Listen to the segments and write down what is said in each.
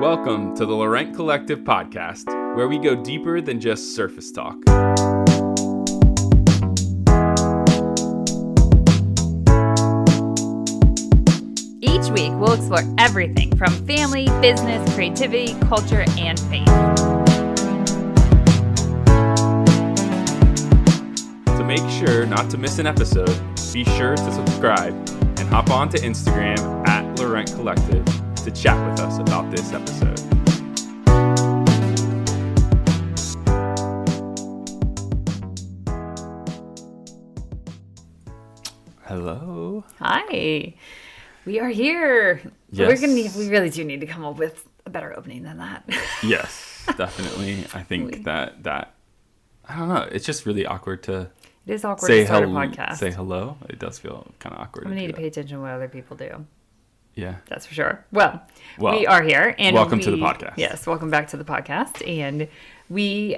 Welcome to the Laurent Collective podcast, where we go deeper than just surface talk. Each week, we'll explore everything from family, business, creativity, culture, and faith. To make sure not to miss an episode, be sure to subscribe and hop on to Instagram at Laurent Collective to chat with us about this episode. Hello. Hi. We are here. Yes. We really do need to come up with a better opening than that. Yes, definitely. I think that I don't know. It's just really awkward to It is awkward say to start a podcast. Say hello. It does feel kind of awkward. I'm going to need do to that. pay attention to what other people do. Yeah. That's for sure. Well, we are here. And welcome to the podcast. Yes, welcome back to the podcast. And we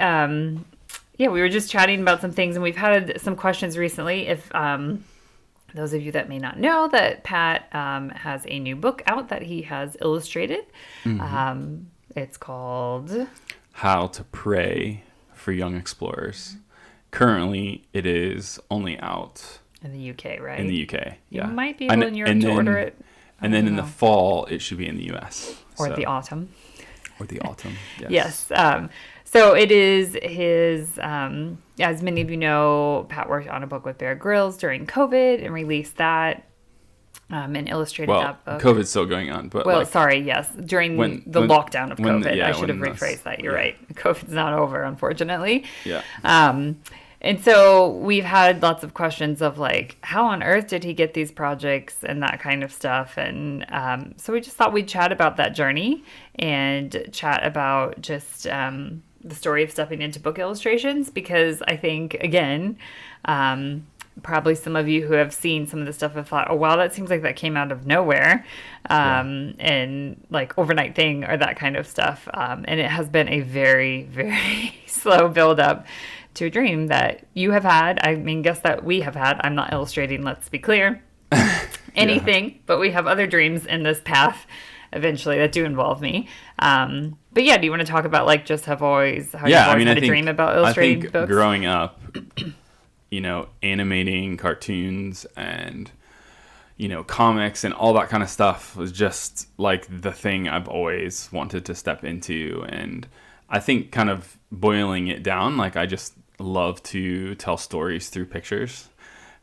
were just chatting about some things, and we've had some questions recently. If those of you that may not know, that Pat has a new book out that he has illustrated. Mm-hmm. It's called How to Pray for Young Explorers. Currently, it is only out in the UK, right? in the UK. Yeah. You might be able in Europe to order it. And then in the fall, it should be in the US. Or the autumn. Or the autumn, yes. So it is his, as many of you know, Pat worked on a book with Bear Grylls during COVID and released that and illustrated that book. COVID's still going on. But during the lockdown of COVID. I should have rephrased that. You're right. COVID's not over, unfortunately. Yeah. And so we've had lots of questions of like, how on earth did he get these projects and that kind of stuff? And so we just thought we'd chat about that journey and chat about just the story of stepping into book illustrations, because I think, again, probably some of you who have seen some of the stuff have thought, oh, wow, that seems like that came out of nowhere and like overnight thing or that kind of stuff. And it has been a very, very slow build up to a dream that you have had. I mean, guess that we have had. I'm not illustrating, let's be clear, anything, but we have other dreams in this path eventually that do involve me. But yeah, do you want to talk about like just you've always had a dream about illustrating books? Growing up, animating cartoons and, comics and all that kind of stuff was just like the thing I've always wanted to step into. And I think kind of boiling it down, like I just love to tell stories through pictures.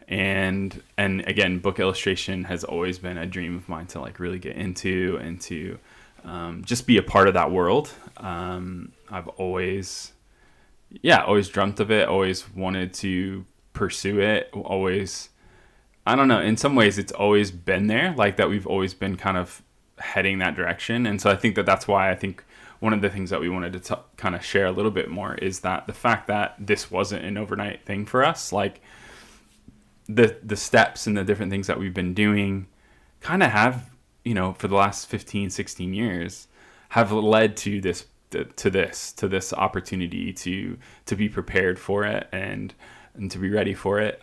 And again, book illustration has always been a dream of mine to like really get into and to just be a part of that world. I've always dreamt of it, always wanted to pursue it, always, I don't know, in some ways it's always been there, like that we've always been kind of heading that direction. And so I think that's why I think one of the things that we wanted to kind of share a little bit more is that the fact that this wasn't an overnight thing for us, like the steps and the different things that we've been doing kind of have, for the last 15, 16 years have led to this opportunity to be prepared for it and to be ready for it.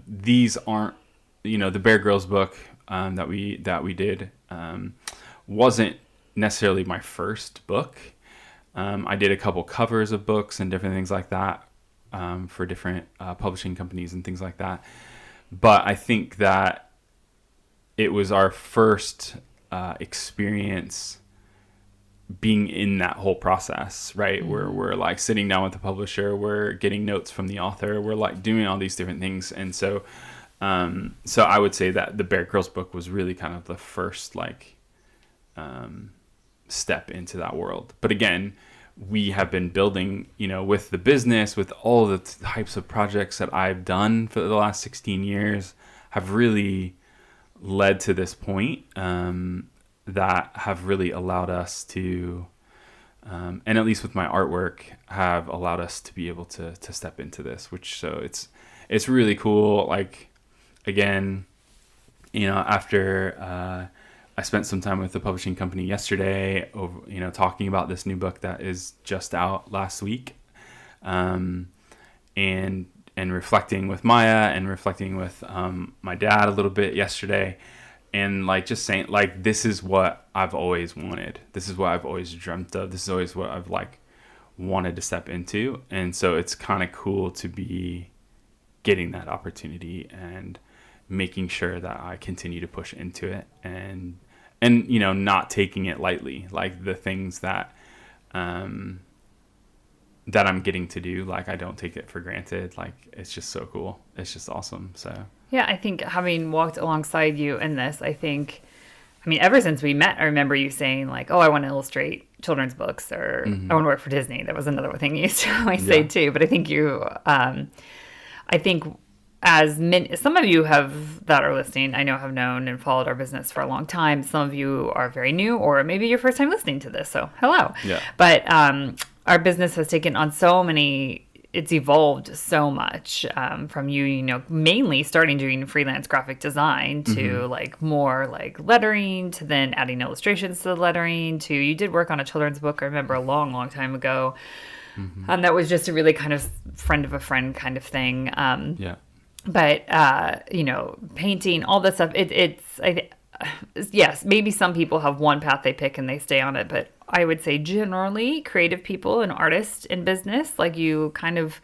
These aren't, the Bear Grylls book that we did wasn't necessarily my first book. I did a couple covers of books and different things like that for different publishing companies and things like that. But I think that it was our first experience being in that whole process, right? Mm-hmm. Where we're like sitting down with the publisher, we're getting notes from the author, we're like doing all these different things. And so I would say that the Bear Grylls book was really kind of the first step into that world. But again, we have been building, with the business, with all the types of projects that I've done for the last 16 years have really led to this point that have really allowed us to, and at least with my artwork, have allowed us to be able to step into this, so it's really cool. Like, again, after I spent some time with the publishing company yesterday, talking about this new book that is just out last week, and reflecting with Maya and reflecting with my dad a little bit yesterday. and like just saying like, this is what I've always wanted. This is what I've always dreamt of. This is always what I've like wanted to step into. And so it's kind of cool to be getting that opportunity and making sure that I continue to push into it, and you know, not taking it lightly, like the things that that I'm getting to do, like I don't take it for granted. Like it's just so cool. It's just awesome. So Yeah, I think having walked alongside you in this, I mean, ever since we met, I remember you saying like, "Oh, I want to illustrate children's books," or "I want to work for Disney." That was another thing you used to always say too. But I think I think some of you that are listening, I know have known and followed our business for a long time. Some of you are very new, or maybe your first time listening to this. So hello. Yeah. But our business has taken on it's evolved so much from you know, mainly starting doing freelance graphic design to like more like lettering, to then adding illustrations to the lettering, to you did work on a children's book, I remember a long, long time ago. That was just a really kind of friend of a friend kind of thing. But, you know, painting, all this stuff, yes, maybe some people have one path they pick and they stay on it, but I would say generally creative people and artists in business, like you kind of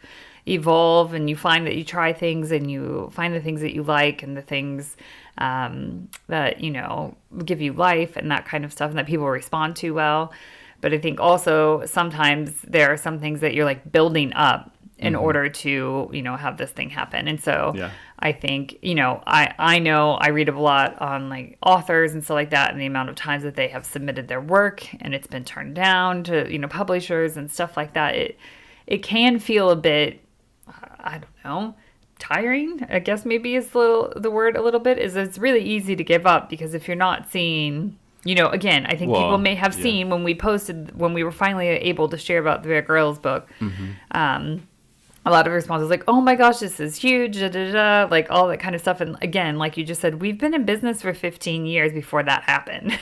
evolve and you find that you try things and you find the things that you like and the things that, you know, give you life and that kind of stuff and that people respond to well. But I think also sometimes there are some things that you're like building up in order to, you know, have this thing happen. And so I think, you know I read a lot on like authors and stuff like that, and the amount of times that they have submitted their work and it's been turned down to, you know, publishers and stuff like that. It can feel a bit, I don't know, tiring, I guess maybe is the word a little bit, is it's really easy to give up because if you're not seeing, you know, again, I think people may have seen when we were finally able to share about the Bear Grylls book, a lot of responses like, "Oh my gosh, this is huge," da, da, da, like all that kind of stuff. And again, like you just said, we've been in business for 15 years before that happened.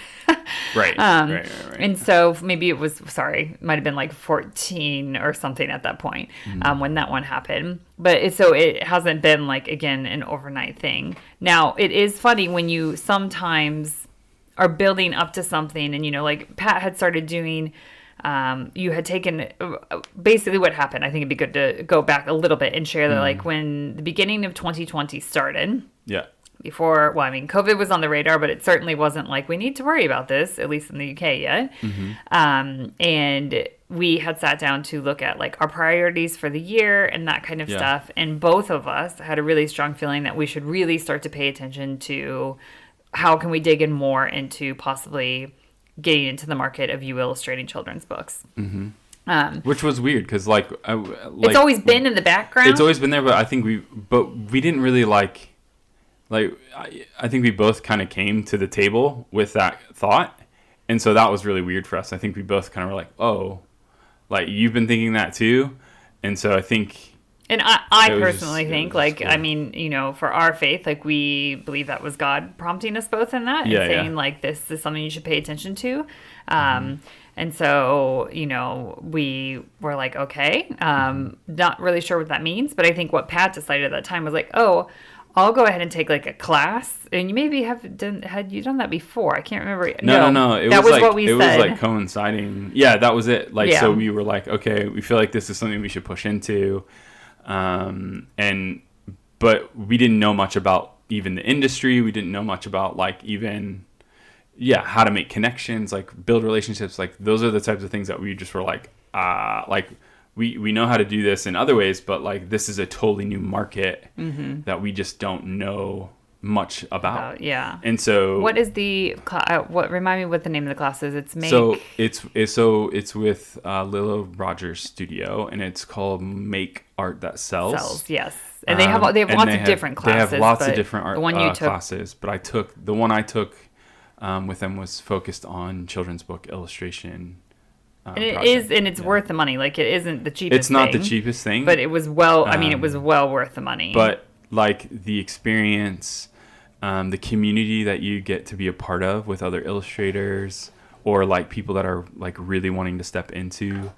Right. And so maybe it might have been like 14 or something at that point when that one happened. But it hasn't been like, again, an overnight thing. Now, it is funny when you sometimes are building up to something and, you know, like Pat had started doing, you had taken basically what happened. I think it'd be good to go back a little bit and share that, like when the beginning of 2020 started. Yeah. Before, well, I mean, COVID was on the radar, but it certainly wasn't like we need to worry about this, at least in the UK yet. And we had sat down to look at like our priorities for the year and that kind of stuff. And both of us had a really strong feeling that we should really start to pay attention to how can we dig in more into possibly getting into the market of you illustrating children's books. Which was weird because like it's always been in the background. It's always been there, but I think we didn't really like I think we both kind of came to the table with that thought, and so that was really weird for us. I think we both kind of were like, oh, like you've been thinking that too, and so I think. And I personally think, like, cool. I mean, you know, for our faith, like, we believe that was God prompting us both in that and saying, like, this is something you should pay attention to. And so, you know, we were like, okay, not really sure what that means. But I think what Pat decided at that time was like, oh, I'll go ahead and take like a class. And you maybe had you done that before? I can't remember. No. That was like, what we said. It was like coinciding. Yeah, that was it. Like, so we were like, okay, we feel like this is something we should push into. But we didn't know much about even the industry. We didn't know much about like even, how to make connections, like build relationships. Like those are the types of things that we just were like we know how to do this in other ways, but like this is a totally new market that we just don't know much about. And so what is remind me what the name of the class is? It's Make. So it's with Lilo Rogers Studio, and it's called Make Art That Sells. Yes. And they have lots of different classes. They have lots of different art classes, but the one I took with them was focused on children's book illustration. And it's worth the money. Like it isn't the cheapest. It's not the cheapest thing, but it was it was well worth the money. But like the experience, the community that you get to be a part of with other illustrators or like people that are like really wanting to step into.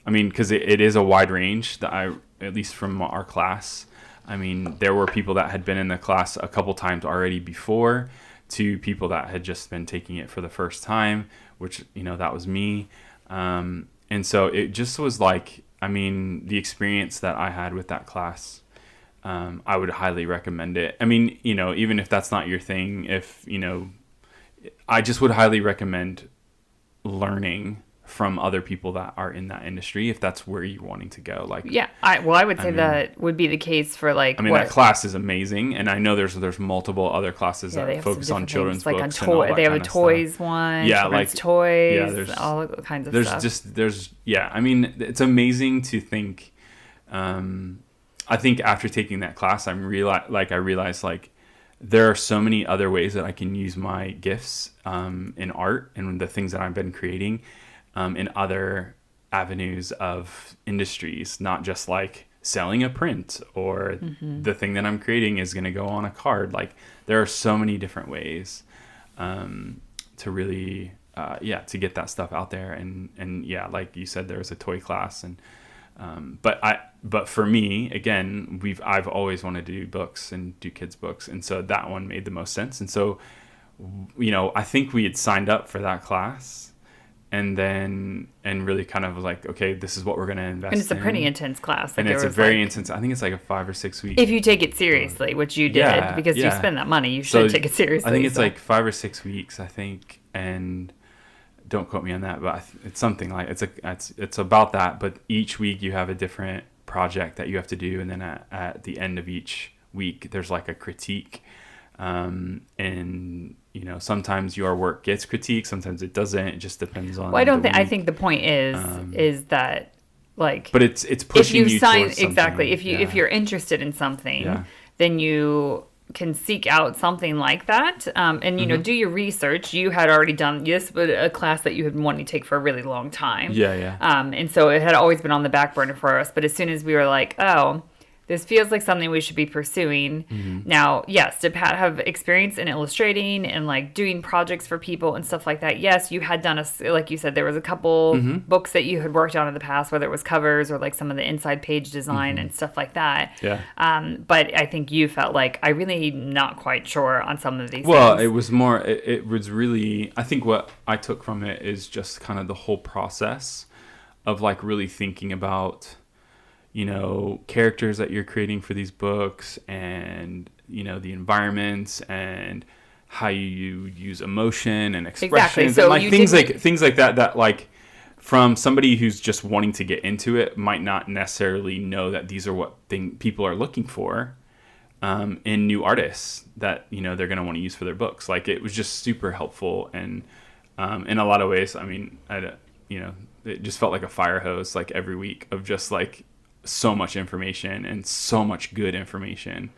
I mean, because it is a wide range that at least from our class. I mean, there were people that had been in the class a couple times already before to people that had just been taking it for the first time, which, that was me. And so it just was like, I mean, the experience that I had with that class, I would highly recommend it. I mean, even if that's not your thing, I just would highly recommend learning from other people that are in that industry if that's where you're wanting to go. Like, yeah, I would say that would be the case for like. I mean, that class is amazing, and I know there's multiple other classes that focus on children's like books. On they have a toys stuff. one. Yeah, like toys. Yeah, there's all kinds of stuff. I mean, it's amazing to think. I think after taking that class, I realized like there are so many other ways that I can use my gifts in art and the things that I've been creating. In other avenues of industries, not just like selling a print or the thing that I'm creating is going to go on a card. Like there are so many different ways to really, to get that stuff out there. And yeah, like you said, there was a toy class but for me, again, I've always wanted to do books and do kids books. And so that one made the most sense. And so, I think we had signed up for that class. And really kind of like, okay, this is what we're going to invest in. And it's a pretty intense class. And it's a very intense, I think it's like a 5 or 6 week. If you take it seriously, which you did, because you spend that money, you should take it seriously. I think it's like 5 or 6 weeks, I think. And don't quote me on that, but it's something like, it's about that. But each week you have a different project that you have to do. And then at the end of each week, there's like a critique. And sometimes your work gets critiqued, sometimes it doesn't. It just depends on. Well, I think the point is that like. But it's pushing if you sign towards exactly if you're interested in something, then you can seek out something like that, and do your research. You had already done this, but a class that you had been wanting to take for a really long time. Yeah. And so it had always been on the back burner for us. But as soon as we were like, oh, this feels like something we should be pursuing. Now, yes, did Pat have experience in illustrating and like doing projects for people and stuff like that? Yes, you had done like you said, there was a couple books that you had worked on in the past, whether it was covers or like some of the inside page design and stuff like that. Yeah. But I think you felt like I really not quite sure on some of these Well, things. it was more, it was really, I think what I took from it is just kind of the whole process of like really thinking about characters that you're creating for these books and, the environments and how you use emotion and expressions So and like things like that like from somebody who's just wanting to get into it might not necessarily know that these are what people are looking for in new artists that, they're going to want to use for their books. Like it was just super helpful. And in a lot of ways, I mean, it just felt like a fire hose, like every week of just like, so much information and so much good information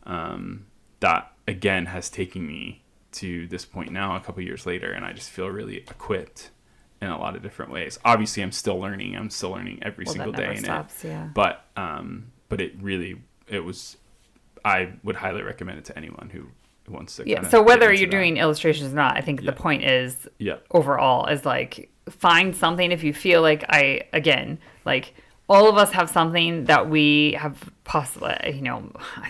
that again has taken me to this point now a couple years later, and I just feel really equipped in a lot of different ways. Obviously I'm still learning every single day in stops, it. Yeah. But I would highly recommend it to anyone who wants to so whether you're doing illustrations or not, I think the point is overall is like find something. If you feel like all of us have something that we have possibly, I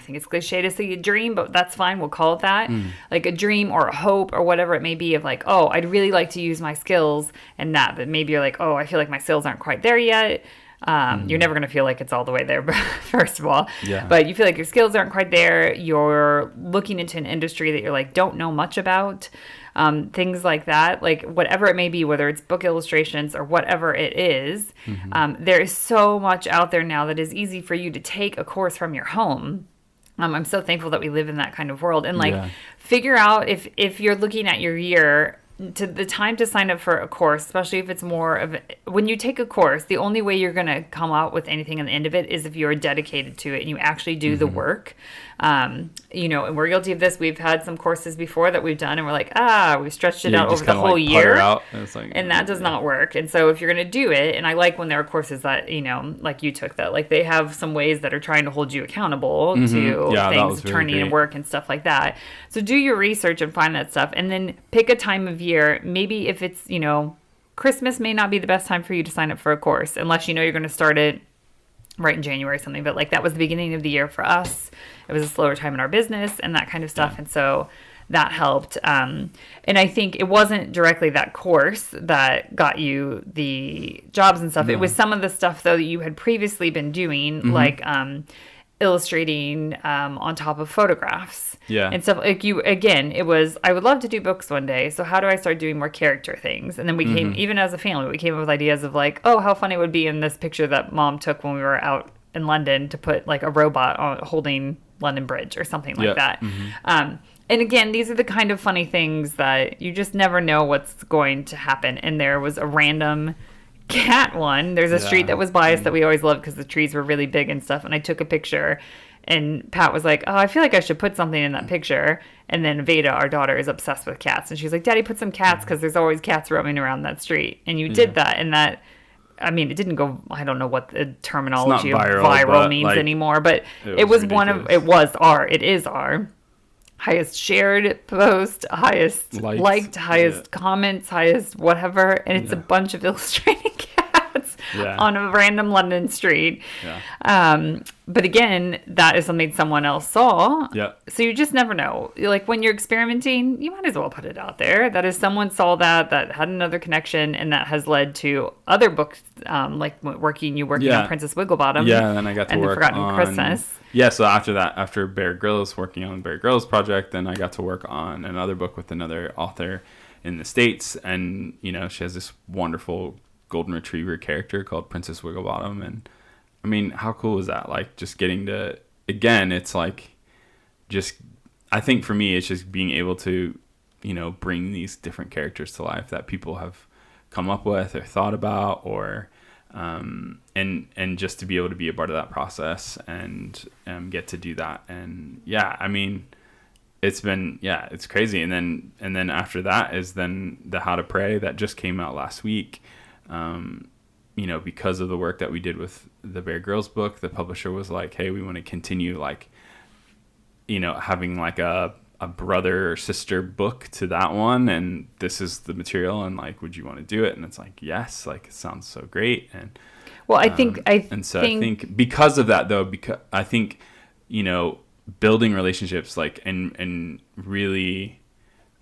think it's cliche to say a dream, but that's fine. We'll call it that. Like a dream or a hope or whatever it may be of like, oh, I'd really like to use my skills and that. But maybe you're like, oh, I feel like my skills aren't quite there yet. You're never going to feel like it's all the way there, first of all. Yeah. But you feel like your skills aren't quite there. You're looking into an industry that you're like, don't know much about. Things like that, like whatever it may be, whether it's book illustrations or whatever it is, there is so much out there now that is easy for you to take a course from your home. I'm so thankful that we live in that kind of world and figure out if you're looking at your year to the time to sign up for a course, especially if it's more of when you take a course, the only way you're going to come out with anything at the end of it is if you're dedicated to it and you actually do the work. And we're guilty of this. We've had some courses before that we've done and we're like, we've stretched it out over the whole year. And that does not work. And so if you're going to do it, and I like when there are courses that, like you took that, like they have some ways that are trying to hold you accountable to things turning and work and stuff like that. So do your research and find that stuff and then pick a time of year. Maybe if it's, Christmas may not be the best time for you to sign up for a course unless you're going to start it right in January or something. But like that was the beginning of the year for us. It was a slower time in our business and that kind of stuff. And so that helped. And I think it wasn't directly that course that got you the jobs and stuff. No. It was some of the stuff though that you had previously been doing, like illustrating on top of photographs. Yeah. And stuff like you, again, it was, I would love to do books one day. So how do I start doing more character things? And then we came, even as a family, we came up with ideas of like, oh, how funny it would be in this picture that mom took when we were out in London to put like a robot holding London Bridge or something like that. And again, these are the kind of funny things that you just never know what's going to happen. And there was a random cat one. There's a street that was by us that we always loved because the trees were really big and stuff. And I took a picture. And Pat was like, oh, I feel like I should put something in that picture. And then Veda, our daughter, is obsessed with cats. And she's like, Daddy, put some cats because there's always cats roaming around that street. And you did that. And that, I mean, it didn't go, I don't know what the terminology of viral means like, anymore. But it was it is our highest shared post, highest liked, highest comments, highest whatever. And it's a bunch of illustrating cats on a random London street. But again, that is something someone else saw. So you just never know. Like when you're experimenting, you might as well put it out there. That is, someone saw that had another connection, and that has led to other books, like working on Princess Wigglebottom. Yeah, and then I got to work Forgotten on Christmas. Yeah, so after that, after Bear Grylls, working on Bear Grylls project, then I got to work on another book with another author in the States, and you know, she has this wonderful golden retriever character called Princess Wigglebottom, and I mean, how cool is that? Like, just getting to, again, it's like, just, I think for me, it's just being able to, you know, bring these different characters to life that people have come up with or thought about, or, and just to be able to be a part of that process and get to do that. And yeah, I mean, it's been, it's crazy. And then after that is then the How to Pray that just came out last week. You know, because of the work that we did with the Bear Grylls book, the publisher was like, hey, we want to continue, like, you know, having like a brother or sister book to that one, and this is the material, and like, would you want to do it? And it's like, yes, like, it sounds so great. And well, I think I think because of that though, because I think, you know, building relationships, like, and really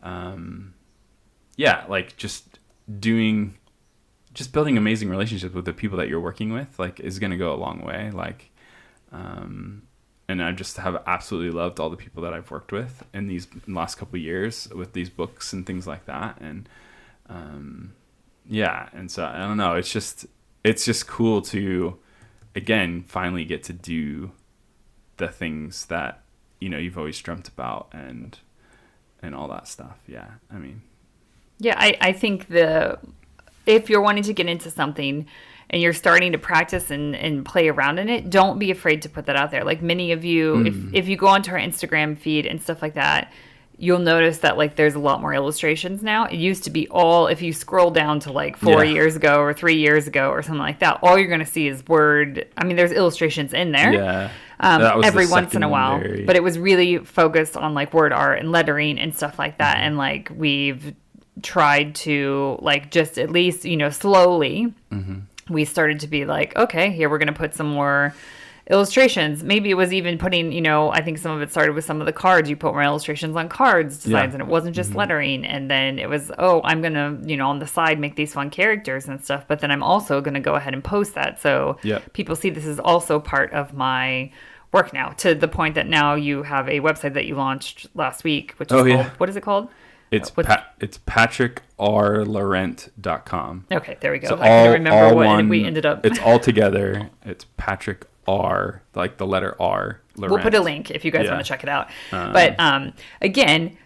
like just building amazing relationships with the people that you're working with, like, is going to go a long way. Like, and I just have absolutely loved all the people that I've worked with in these last couple of years with these books and things like that. And, and so I don't know, it's just cool to, again, finally get to do the things that, you know, you've always dreamt about and all that stuff. Yeah. I mean, I think if you're wanting to get into something and you're starting to practice and play around in it, don't be afraid to put that out there. Like many of you, if you go onto our Instagram feed and stuff like that, you'll notice that like there's a lot more illustrations now. It used to be all, if you scroll down to like 4 years ago or 3 years ago or something like that, all you're going to see is word. I mean, there's illustrations in there. Yeah. Every once in a while, but it was really focused on like word art and lettering and stuff like that. And like we've tried to like just at least, you know, slowly we started to be like, okay, here we're going to put some more illustrations. Maybe it was even putting, you know, I think some of it started with some of the cards. You put more illustrations on cards designs and it wasn't just lettering. And then it was, oh, I'm going to, you know, on the side make these fun characters and stuff. But then I'm also going to go ahead and post that. So people see this is also part of my work now, to the point that now you have a website that you launched last week, which is called, what is it called? It's patrickrlaurent.com. Okay, there we go. So I couldn't remember what we ended up. It's all together. It's Patrick R, like the letter R. Laurent. We'll put a link if you guys want to check it out. But again,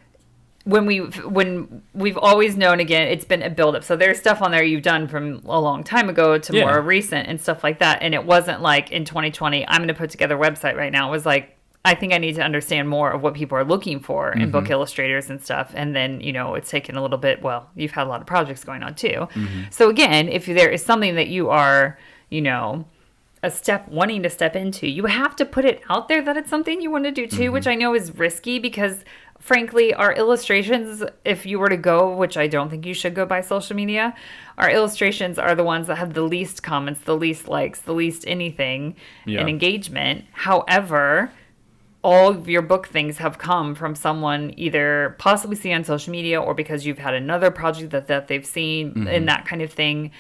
when we've always known, again, it's been a buildup. So there's stuff on there you've done from a long time ago to more recent and stuff like that. And it wasn't like in 2020, I'm going to put together a website right now. It was like, I think I need to understand more of what people are looking for in book illustrators and stuff. And then, you know, it's taken a little bit, well, you've had a lot of projects going on too. So again, if there is something that you are, you know, wanting to step into, you have to put it out there that it's something you want to do too, which I know is risky because frankly, our illustrations, if you were to go, which I don't think you should go by social media, our illustrations are the ones that have the least comments, the least likes, the least anything and engagement. However, all of your book things have come from someone either possibly seen on social media or because you've had another project that they've seen and that kind of thing.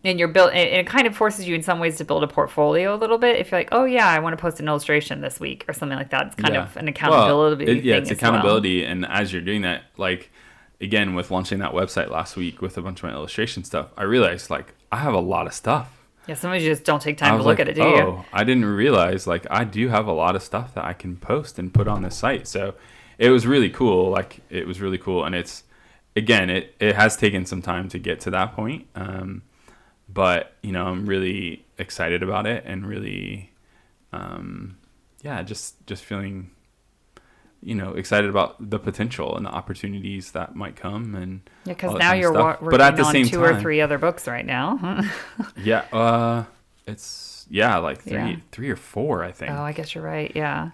And you're built, and it kind of forces you in some ways to build a portfolio a little bit. If you're like, oh yeah, I want to post an illustration this week or something like that. It's kind of an accountability thing. Yeah, it's accountability. And as you're doing that, like, again, with launching that website last week with a bunch of my illustration stuff, I realized, like, I have a lot of stuff. Yeah, sometimes you just don't take time to look at it, do you? Oh, I didn't realize, like, I do have a lot of stuff that I can post and put on this site. So it was really cool. Like, it was really cool. And it's, again, it has taken some time to get to that point. But, you know, I'm really excited about it and really, just feeling, you know, excited about the potential and the opportunities that might come. And yeah, because now you're working but at the on same two time, or three other books right now. Yeah, it's like three or four, I think. Oh, I guess you're right. Yeah.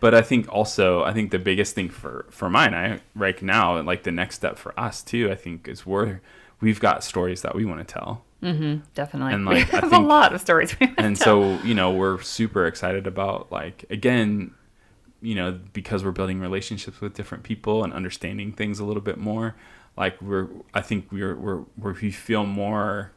But I think the biggest thing for mine, right now, and like the next step for us too, I think is we've got stories that we want to tell. Mm-hmm, definitely. And like, we have a lot of stories. And so, you know, we're super excited about, like, again, you know, because we're building relationships with different people and understanding things a little bit more. Like we feel more,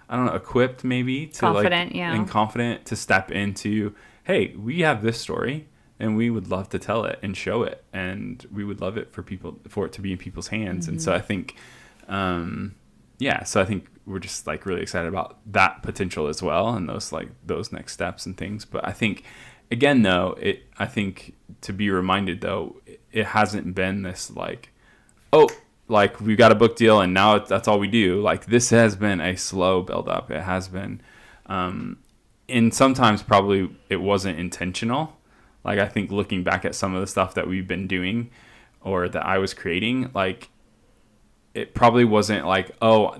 I don't know, equipped maybe to confident, and confident to step into, hey, we have this story and we would love to tell it and show it, and we would love it for it to be in people's hands. Mm-hmm. And so I think, so I think we're just like really excited about that potential as well, and those next steps and things. But I think, again, though, I think to be reminded, though, it hasn't been this like, oh, like we got a book deal and now that's all we do. Like, this has been a slow build up. It has been, and sometimes probably it wasn't intentional. Like, I think looking back at some of the stuff that we've been doing or that I was creating, like, it probably wasn't like, oh,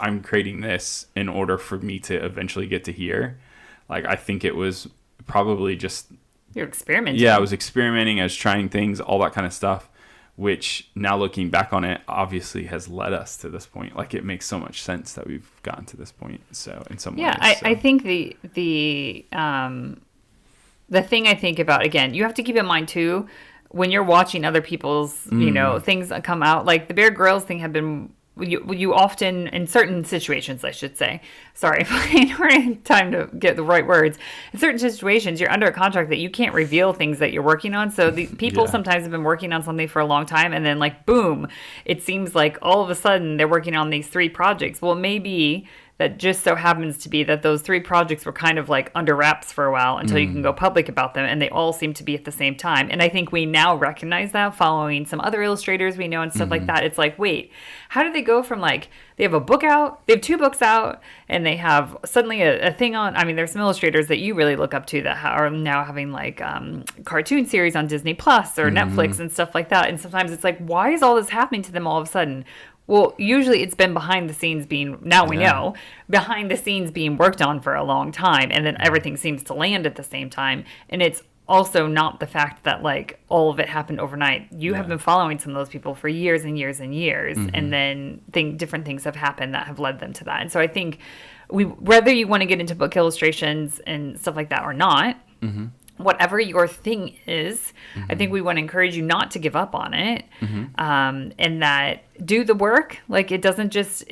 I'm creating this in order for me to eventually get to here. Like, I think it was probably just, you're experimenting. Yeah, I was experimenting. I was trying things, all that kind of stuff, which now looking back on it, obviously has led us to this point. Like, it makes so much sense that we've gotten to this point. So in some ways, I think the thing I think about, again, you have to keep in mind too, when you're watching other people's, you know, things that come out, like the Bear Grylls thing have been, you often, in certain situations, I should say, sorry, if I don't have time to get the right words, in certain situations, you're under a contract that you can't reveal things that you're working on. So the people sometimes have been working on something for a long time, and then like, boom, it seems like all of a sudden they're working on these 3 projects. Well, maybe that just so happens to be that those 3 projects were kind of like under wraps for a while until you can go public about them, and they all seem to be at the same time. And I think we now recognize that following some other illustrators we know and stuff like that. It's like, wait, how did they go from like, they have a book out, they have 2 books out, and they have suddenly a thing on, I mean, there's some illustrators that you really look up to that are now having like cartoon series on Disney Plus or Netflix and stuff like that. And sometimes it's like, why is all this happening to them all of a sudden? Well, usually it's been behind the scenes being, now we know, behind the scenes being worked on for a long time, and then everything seems to land at the same time. And it's also not the fact that like all of it happened overnight. You have been following some of those people for years and years and years, and then different things have happened that have led them to that. And so I think whether you want to get into book illustrations and stuff like that or not, whatever your thing is, I think we want to encourage you not to give up on it, and that do the work. Like, it doesn't just,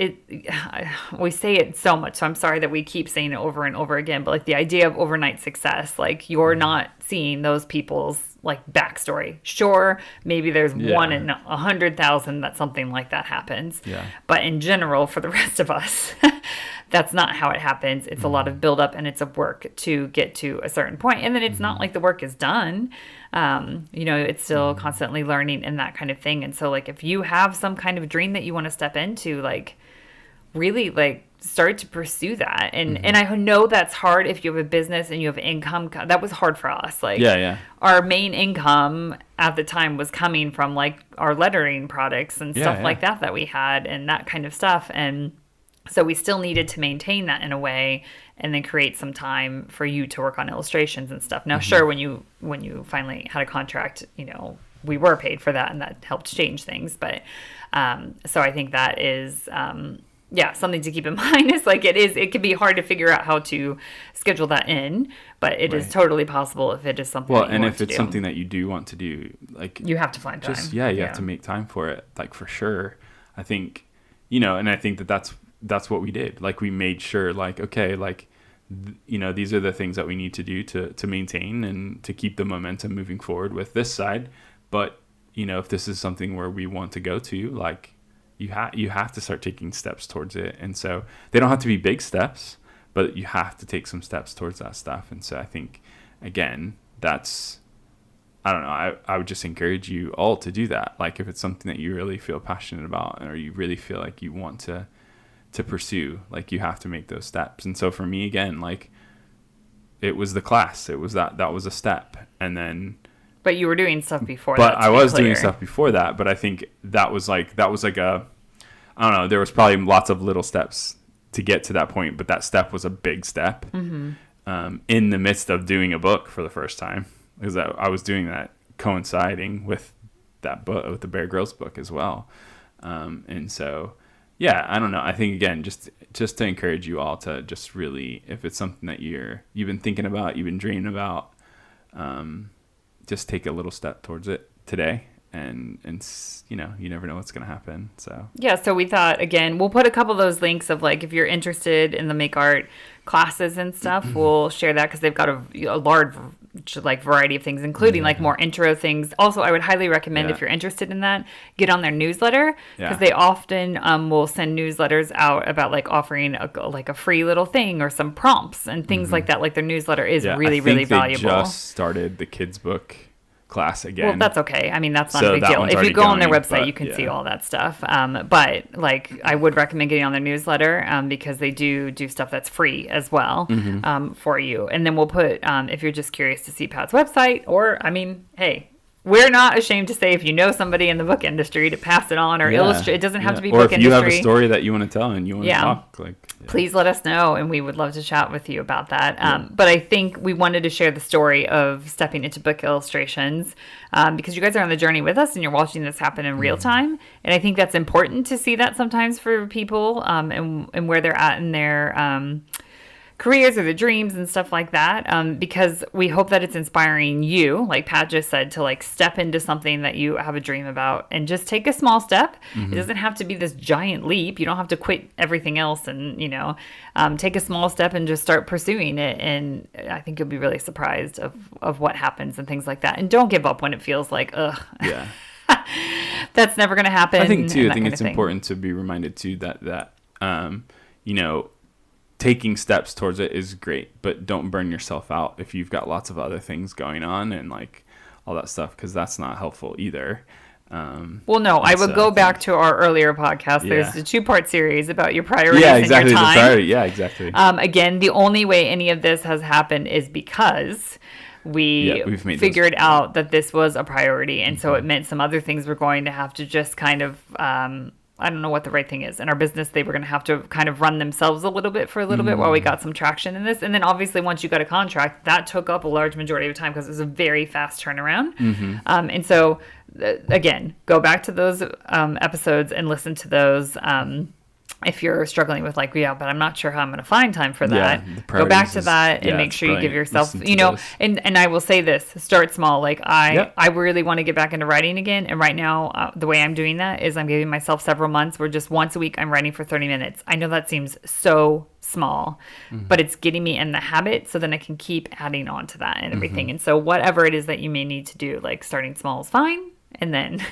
we say it so much, so I'm sorry that we keep saying it over and over again, but like the idea of overnight success, like you're not seeing those people's like backstory. Sure, maybe there's 1 in 100,000 that something like that happens. But in general, for the rest of us, that's not how it happens. It's a lot of buildup, and it's a work to get to a certain point. And then it's not like the work is done. You know, it's still constantly learning and that kind of thing. And so like, if you have some kind of dream that you want to step into, like really like start to pursue that. And I know that's hard if you have a business and you have income. That was hard for us. Like our main income at the time was coming from like our lettering products and stuff like that we had, and that kind of stuff. And so we still needed to maintain that in a way, and then create some time for you to work on illustrations and stuff. Now, sure, when you finally had a contract, you know, we were paid for that, and that helped change things. But so I think that is, yeah, something to keep in mind is like it can be hard to figure out how to schedule that in, but it is Right. totally possible if it is something Well, that you and want if to it's do. something that you do want to do, like, You have to find time. just, you have to make time for it, like, for sure. I think, and I think that's what we did. Like, we made sure, like, okay, like, these are the things that we need to do to maintain and to keep the momentum moving forward with this side. But, if this is something where we want to go to, like, you have to start taking steps towards it. And so they don't have to be big steps, but you have to take some steps towards that stuff. And so I think, again, I don't know, I would just encourage you all to do that. Like, if it's something that you really feel passionate about, or you really feel like you want to pursue, like, you have to make those steps. And so for me, again, like, it was the class, it was that was a step. And then, But you were doing stuff before but that. I was doing stuff before that, but I think that was like a, I don't know, there was probably lots of little steps to get to that point, but that step was a big step. In the midst of doing a book for the first time, because I was doing that coinciding with that book, with the Bear Grylls book as well. And so, yeah, I don't know. I think, again, just to encourage you all to just really, if it's something that you've been thinking about, you've been dreaming about, just take a little step towards it today. And you never know what's going to happen. So yeah, so we thought, again, we'll put a couple of those links of, like, if you're interested in the Make Art classes and stuff, we'll share that, because they've got a large, like, variety of things, including like more intro things. Also, I would highly recommend, if you're interested in that, get on their newsletter, because they often will send newsletters out about, like, offering a free little thing or some prompts and things like that. Like, their newsletter is really, really valuable. They just started the kids book class again. Well, that's okay. I mean, that's not So a big that deal. one's If you already go on their going, website, but, you can yeah. see all that stuff. But, like, I would recommend getting on their newsletter, because they do stuff that's free as well, for you. And then we'll put, if you're just curious to see Pat's website, or, I mean, hey, we're not ashamed to say, if you know somebody in the book industry, to pass it on or illustrate. It doesn't have to be book industry. Or if you have a story that you want to tell and you want to talk, like, please let us know, and we would love to chat with you about that. But I think we wanted to share the story of stepping into book illustrations, because you guys are on the journey with us and you're watching this happen in real time. And I think that's important to see that sometimes for people, and where they're at in their careers or the dreams and stuff like that, because we hope that it's inspiring you, like Pat just said, to, like, step into something that you have a dream about and just take a small step. It doesn't have to be this giant leap. You don't have to quit everything else and take a small step and just start pursuing it. And I think you'll be really surprised of what happens and things like that. And don't give up when it feels like, ugh, yeah. that's never going to happen. I think too, it's important to be reminded too that taking steps towards it is great, but don't burn yourself out if you've got lots of other things going on and, like, all that stuff, because that's not helpful either. Well, no, I would go back to our earlier podcast. There's a 2-part series about your priorities exactly, and your time. The priority. Yeah, exactly. Again, the only way any of this has happened is because we've figured out that this was a priority. And so it meant some other things were going to have to just kind of, I don't know what the right thing is. In our business, they were going to have to kind of run themselves a little bit while we got some traction in this. And then obviously once you got a contract, that took up a large majority of time because it was a very fast turnaround. And so, again, go back to those episodes and listen to those. If you're struggling with, like, but I'm not sure how I'm going to find time for that, go back to that and make sure you give yourself, and I will say this, start small. Like, I really want to get back into writing again. And right now, the way I'm doing that is I'm giving myself several months where just once a week I'm writing for 30 minutes. I know that seems so small, but it's getting me in the habit so then I can keep adding on to that and everything. And so whatever it is that you may need to do, like, starting small is fine. And then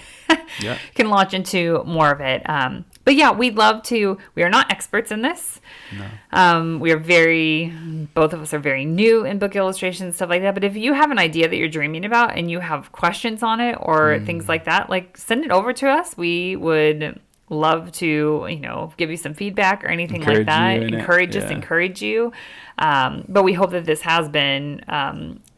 can launch into more of it. But yeah, we'd love to. We are not experts in this. No. We are both of us are very new in book illustration and stuff like that. But if you have an idea that you're dreaming about and you have questions on it or things like that, like, send it over to us. We would love to, give you some feedback or anything like that. Encourage you. But we hope that this has been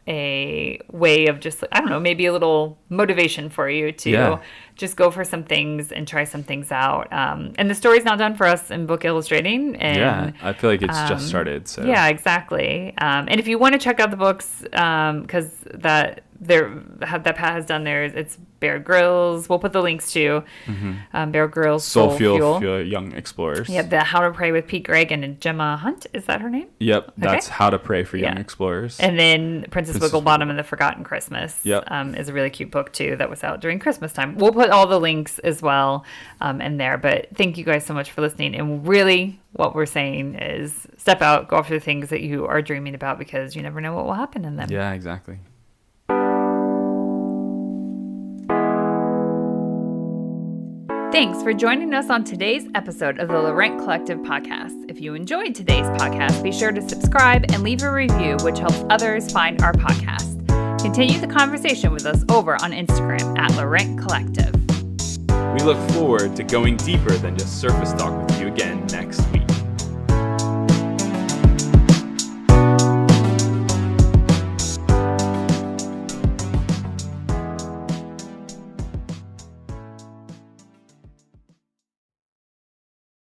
a way of just, I don't know, maybe a little motivation for you to just go for some things and try some things out. And the story's not done for us in book illustrating. And, yeah, I feel like it's just started. So yeah, exactly. And if you want to check out the books, because that Pat has done there, it's Bear Grylls. We'll put the links to Bear Grylls Soul Fuel for Young Explorers. Yep, the How to Pray with Pete Greig and Gemma Hunt. Is that her name? Yep, that's How to Pray for Young Explorers. And then Princess Wigglebottom and the Forgotten Christmas is a really cute book too that was out during Christmas time. We'll put all the links as well in there. But thank you guys so much for listening. And really what we're saying is step out, go after the things that you are dreaming about, because you never know what will happen in them. Yeah, exactly. Thanks for joining us on today's episode of the Laurent Collective podcast. If you enjoyed today's podcast, be sure to subscribe and leave a review, which helps others find our podcast. Continue the conversation with us over on Instagram at Laurent Collective. We look forward to going deeper than just surface talk with you again next week.